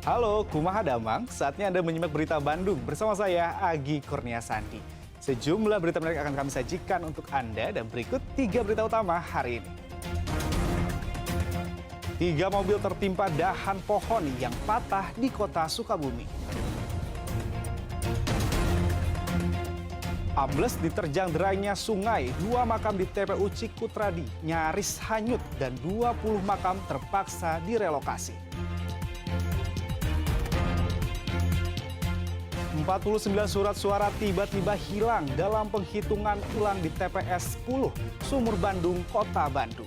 Halo, kumaha damang. Saatnya Anda menyimak berita Bandung bersama saya, Agi Kurnia Sandi. Sejumlah berita menarik akan kami sajikan untuk Anda dan berikut 3 berita utama hari ini. 3 mobil tertimpa dahan pohon yang patah di kota Sukabumi. Ambles diterjang derainya sungai, 2 makam di TPU Cikutradi nyaris hanyut dan 20 makam terpaksa direlokasi. 49 surat suara tiba-tiba hilang dalam penghitungan ulang di TPS 10 Sumur Bandung, Kota Bandung.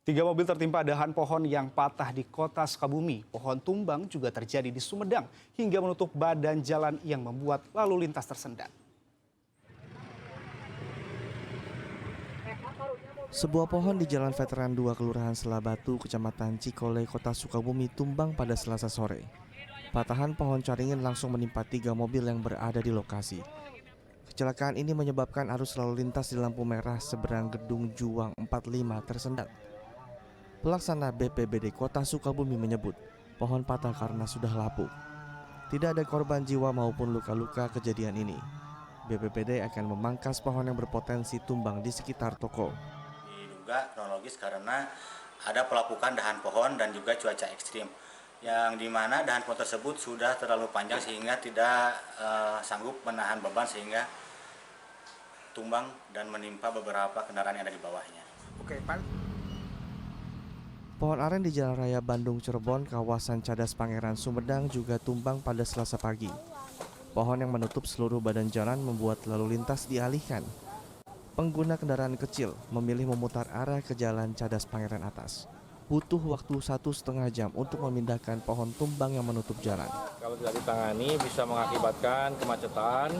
Tiga mobil tertimpa dahan pohon yang patah di kota Sukabumi. Pohon tumbang juga terjadi di Sumedang hingga menutup badan jalan yang membuat lalu lintas tersendat. Sebuah pohon di Jalan Veteran 2 Kelurahan Selabatu, Kecamatan Cikole, Kota Sukabumi tumbang pada Selasa sore. Patahan pohon caringin langsung menimpa 3 mobil yang berada di lokasi. Kecelakaan ini menyebabkan arus lalu lintas di lampu merah seberang Gedung Juang 45 tersendat. Pelaksana BPBD Kota Sukabumi menyebut pohon patah karena sudah lapuk. Tidak ada korban jiwa maupun luka-luka kejadian ini. BPBD akan memangkas pohon yang berpotensi tumbang di sekitar toko. Diduga kronologis karena ada pelapukan dahan pohon dan juga cuaca ekstrim, yang dimana dahan pohon tersebut sudah terlalu panjang sehingga tidak sanggup menahan beban sehingga tumbang dan menimpa beberapa kendaraan yang ada di bawahnya. Pohon aren di Jalan Raya Bandung Cirebon, kawasan Cadas Pangeran Sumedang juga tumbang pada Selasa pagi. Pohon yang menutup seluruh badan jalan membuat lalu lintas dialihkan. Pengguna kendaraan kecil memilih memutar arah ke Jalan Cadas Pangeran atas. Butuh waktu 1,5 jam untuk memindahkan pohon tumbang yang menutup jalan. Kalau tidak ditangani bisa mengakibatkan kemacetan.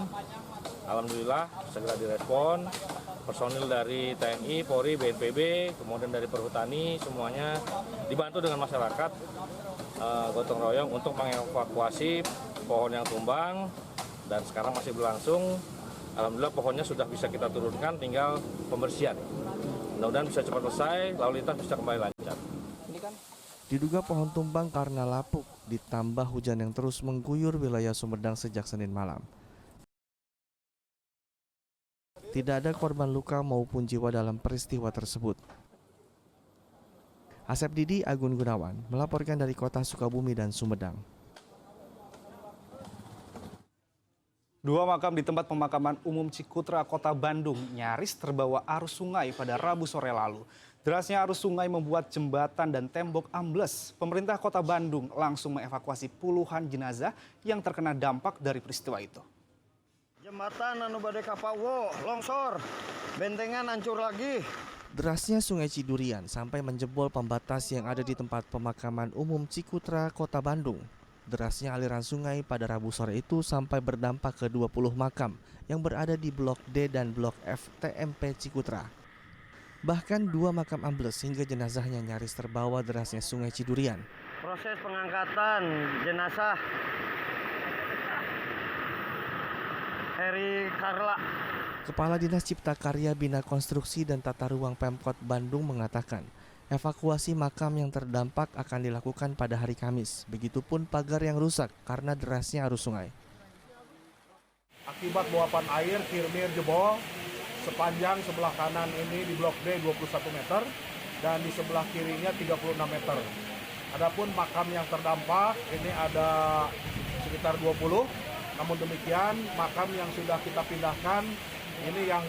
Alhamdulillah segera direspon. Personil dari TNI, Polri, BNPB, kemudian dari Perhutani, semuanya dibantu dengan masyarakat gotong royong untuk mengevakuasi pohon yang tumbang, dan sekarang masih berlangsung. Alhamdulillah pohonnya sudah bisa kita turunkan, tinggal pembersihan. Mudah-mudahan bisa cepat selesai, lalu lintas bisa kembali lancar. Diduga pohon tumbang karena lapuk, ditambah hujan yang terus mengguyur wilayah Sumedang sejak Senin malam. Tidak ada korban luka maupun jiwa dalam peristiwa tersebut. Asep Didi, Agun Gunawan melaporkan dari kota Sukabumi dan Sumedang. 2 makam di tempat pemakaman umum Cikutra, Kota Bandung nyaris terbawa arus sungai pada Rabu sore lalu. Derasnya arus sungai membuat jembatan dan tembok ambles. Pemerintah Kota Bandung langsung mengevakuasi puluhan jenazah yang terkena dampak dari peristiwa itu. Jembatan anu bade ka Pawo longsor, bentengan hancur lagi. Derasnya Sungai Cidurian sampai menjebol pembatas yang ada di tempat pemakaman umum Cikutra, Kota Bandung. Derasnya aliran sungai pada Rabu sore itu sampai berdampak ke 20 makam yang berada di Blok D dan Blok F TMP Cikutra. Bahkan 2 makam ambles hingga jenazahnya nyaris terbawa derasnya Sungai Cidurian. Proses pengangkatan jenazah Heri Karla. Kepala Dinas Cipta Karya Bina Konstruksi dan Tata Ruang Pemkot Bandung mengatakan evakuasi makam yang terdampak akan dilakukan pada hari Kamis. Begitupun pagar yang rusak karena derasnya arus sungai. Akibat luapan air kirmir jebol sepanjang sebelah kanan ini di Blok D 21 meter dan di sebelah kirinya 36 meter. Adapun makam yang terdampak ini ada sekitar 20. Namun demikian, makam yang sudah kita pindahkan ini yang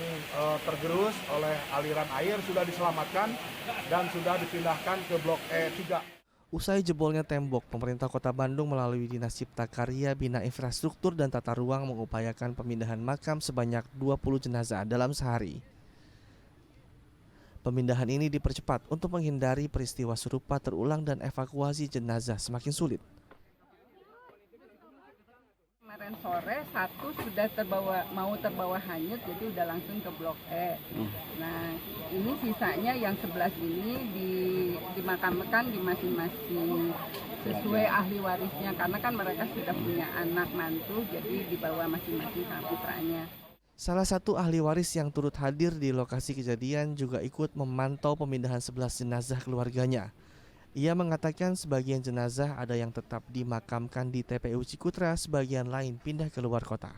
tergerus oleh aliran air sudah diselamatkan dan sudah dipindahkan ke Blok E3. Usai jebolnya tembok, pemerintah Kota Bandung melalui Dinas Cipta Karya, Bina Infrastruktur dan Tata Ruang mengupayakan pemindahan makam sebanyak 20 jenazah dalam sehari. Pemindahan ini dipercepat untuk menghindari peristiwa serupa terulang dan evakuasi jenazah semakin sulit. Kemarin sore satu sudah mau terbawa hanyut, jadi udah langsung ke Blok E. Nah, ini sisanya yang 11 ini dimakamkan di masing-masing sesuai ahli warisnya, karena kan mereka sudah punya anak mantu, jadi dibawa masing-masing ke putranya. Salah satu ahli waris yang turut hadir di lokasi kejadian juga ikut memantau pemindahan 11 jenazah keluarganya. Ia mengatakan sebagian jenazah ada yang tetap dimakamkan di TPU Cikutra, sebagian lain pindah ke luar kota.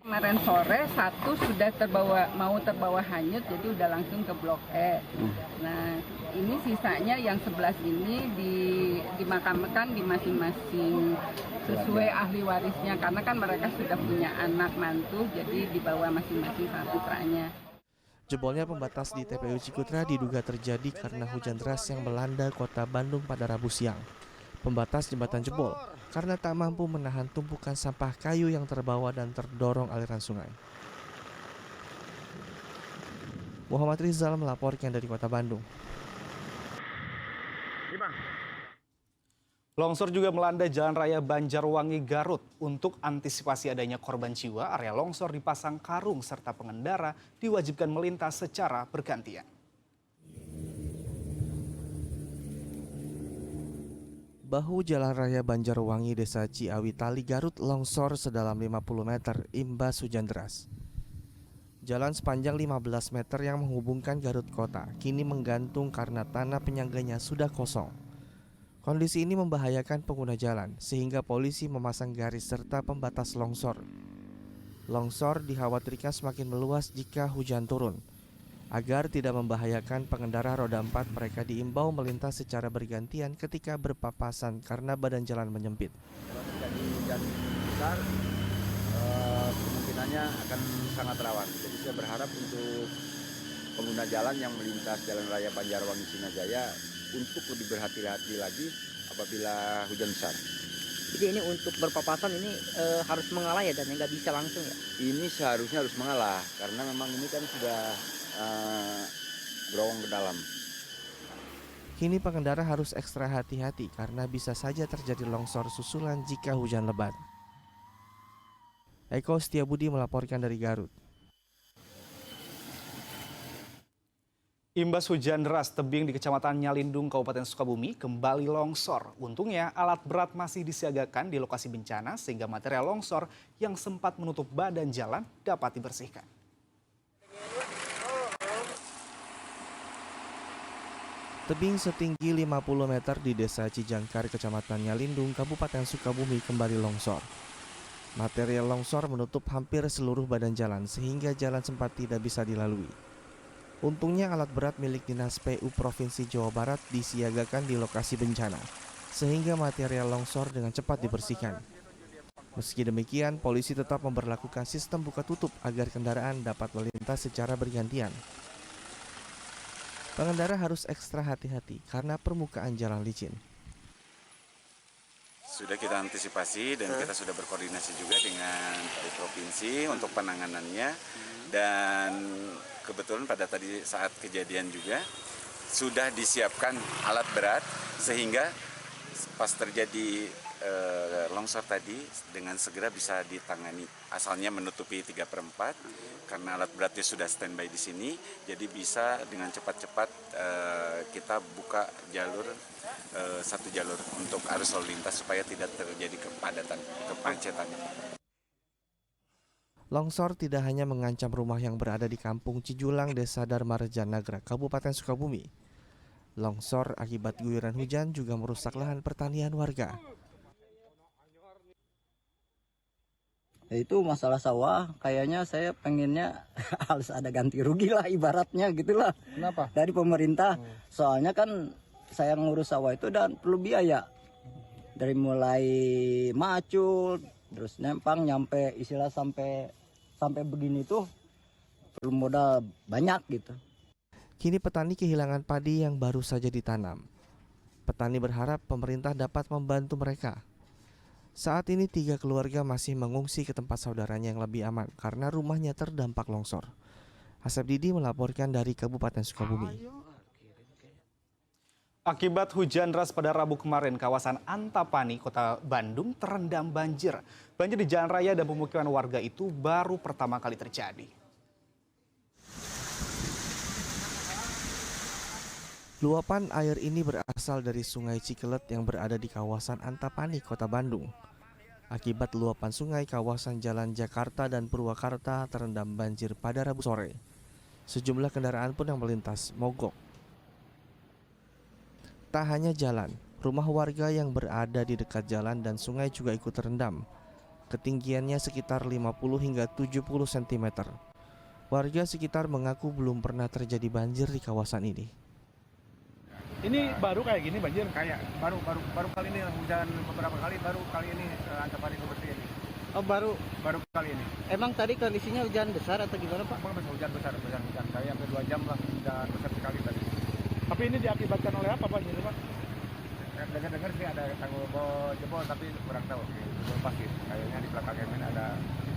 Kemarin sore satu sudah mau terbawa hanyut, jadi udah langsung ke Blok E. Nah, ini sisanya yang 11 ini dimakamkan di masing-masing sesuai ahli warisnya, karena kan mereka sudah punya anak mantu, jadi dibawa masing-masing ke putranya. Jebolnya pembatas di TPU Cikutra diduga terjadi karena hujan deras yang melanda kota Bandung pada Rabu siang. Pembatas jembatan jebol karena tak mampu menahan tumpukan sampah kayu yang terbawa dan terdorong aliran sungai. Muhammad Rizal melaporkan dari kota Bandung. Longsor juga melanda Jalan Raya Banjarwangi Garut. Untuk antisipasi adanya korban jiwa, area longsor dipasang karung serta pengendara diwajibkan melintas secara bergantian. Bahu Jalan Raya Banjarwangi Desa Ciawi Tali Garut longsor sedalam 50 meter imbas hujan deras. Jalan sepanjang 15 meter yang menghubungkan Garut kota kini menggantung karena tanah penyangganya sudah kosong. Kondisi ini membahayakan pengguna jalan sehingga polisi memasang garis serta pembatas longsor. Longsor dikhawatirkan semakin meluas jika hujan turun. Agar tidak membahayakan pengendara roda 4, mereka diimbau melintas secara bergantian ketika berpapasan karena badan jalan menyempit. Kalau terjadi hujan besar, kemungkinannya akan sangat rawan. Jadi saya berharap untuk pengguna jalan yang melintas Jalan Raya Banjarwangi Sinajaya untuk lebih berhati-hati lagi apabila hujan besar. Jadi ini untuk berpapasan ini harus mengalah ya, dan nggak bisa langsung ya? Ini seharusnya harus mengalah karena memang ini kan sudah berowong ke dalam. Kini pengendara harus ekstra hati-hati karena bisa saja terjadi longsor susulan jika hujan lebat. Eko Setiabudi melaporkan dari Garut. Imbas hujan deras, tebing di Kecamatan Nyalindung, Kabupaten Sukabumi kembali longsor. Untungnya alat berat masih disiagakan di lokasi bencana sehingga material longsor yang sempat menutup badan jalan dapat dibersihkan. Tebing setinggi 50 meter di Desa Cijangkar, Kecamatan Nyalindung, Kabupaten Sukabumi kembali longsor. Material longsor menutup hampir seluruh badan jalan sehingga jalan sempat tidak bisa dilalui. Untungnya alat berat milik Dinas PU Provinsi Jawa Barat disiagakan di lokasi bencana sehingga material longsor dengan cepat dibersihkan. Meski demikian, polisi tetap memberlakukan sistem buka tutup agar kendaraan dapat melintas secara bergantian. Pengendara harus ekstra hati-hati karena permukaan jalan licin. Sudah kita antisipasi dan kita sudah berkoordinasi juga dengan provinsi untuk penanganannya, dan kebetulan pada tadi saat kejadian juga sudah disiapkan alat berat sehingga pas terjadi longsor tadi dengan segera bisa ditangani. Asalnya menutupi 3/4 karena alat beratnya sudah standby di sini, jadi bisa dengan cepat-cepat kita buka jalur satu jalur untuk arus lalu lintas supaya tidak terjadi kepadatan, kemacetan. Longsor tidak hanya mengancam rumah yang berada di Kampung Cijulang, Desa Dharmareja Nagra, Kabupaten Sukabumi. Longsor akibat guyuran hujan juga merusak lahan pertanian warga. Itu masalah sawah, kayaknya saya pengennya harus ada ganti rugi lah ibaratnya gitulah. Kenapa? Dari pemerintah. Soalnya kan saya ngurus sawah itu dan perlu biaya. Dari mulai macul, terus nempang nyampe istilah sampai begini tuh perlu modal banyak gitu. Kini petani kehilangan padi yang baru saja ditanam. Petani berharap pemerintah dapat membantu mereka. Saat ini 3 keluarga masih mengungsi ke tempat saudaranya yang lebih aman karena rumahnya terdampak longsor. Asep Didi melaporkan dari Kabupaten Sukabumi. Akibat hujan deras pada Rabu kemarin, kawasan Antapani, Kota Bandung terendam banjir. Banjir di jalan raya dan pemukiman warga itu baru pertama kali terjadi. Luapan air ini berasal dari Sungai Cikelet yang berada di kawasan Antapani, Kota Bandung. Akibat luapan sungai, kawasan Jalan Jakarta dan Purwakarta terendam banjir pada Rabu sore. Sejumlah kendaraan pun yang melintas mogok. Tak hanya jalan, rumah warga yang berada di dekat jalan dan sungai juga ikut terendam. Ketinggiannya sekitar 50 hingga 70 cm. Warga sekitar mengaku belum pernah terjadi banjir di kawasan ini. Ini baru kayak gini banjir, kayak baru kali ini hujan beberapa kali, baru kali ini Antapani seperti ini. Oh, baru kali ini. emang tadi kondisinya hujan besar atau gimana, Pak? Hujan besar kayak sampai 2 jam lah, hujan besar sekali tadi. Tapi ini diakibatkan oleh apa banjir, Pak? Dengar sih ada tanggul jebol, tapi kurang tahu. Jebol pasti, kayaknya di belakang ini ada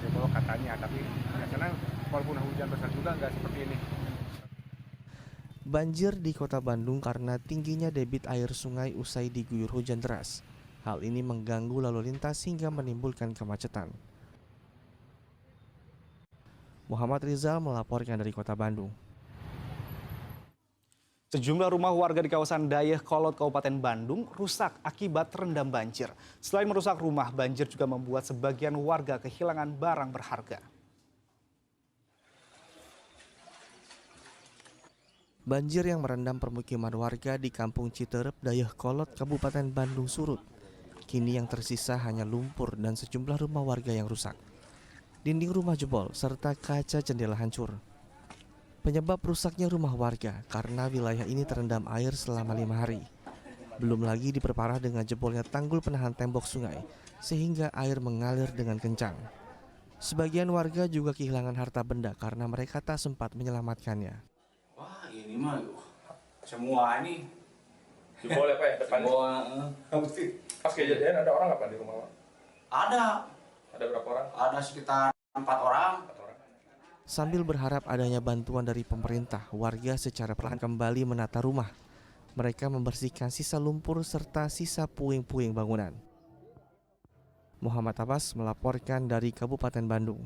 jebol katanya, tapi biasanya walaupun hujan besar juga nggak seperti ini. Banjir di Kota Bandung karena tingginya debit air sungai usai diguyur hujan deras. Hal ini mengganggu lalu lintas hingga menimbulkan kemacetan. Muhammad Rizal melaporkan dari Kota Bandung. Sejumlah rumah warga di kawasan Dayakolot, Kabupaten Bandung rusak akibat terendam banjir. Selain merusak rumah, banjir juga membuat sebagian warga kehilangan barang berharga. Banjir yang merendam permukiman warga di Kampung Citerep, Dayakolot, Kabupaten Bandung surut. Kini yang tersisa hanya lumpur dan sejumlah rumah warga yang rusak. Dinding rumah jebol serta kaca jendela hancur. Penyebab rusaknya rumah warga karena wilayah ini terendam air selama 5 hari. Belum lagi diperparah dengan jebolnya tanggul penahan tembok sungai sehingga air mengalir dengan kencang. Sebagian warga juga kehilangan harta benda karena mereka tak sempat menyelamatkannya. Wah, ini mah semua ini Jebol ya Pak ya, depan. Pas kejadian ada orang apa di rumah Pak? ada Ada berapa orang? ada sekitar 4 orang. Sambil berharap adanya bantuan dari pemerintah, warga secara perlahan kembali menata rumah. Mereka membersihkan sisa lumpur serta sisa puing-puing bangunan. Muhammad Abbas melaporkan dari Kabupaten Bandung.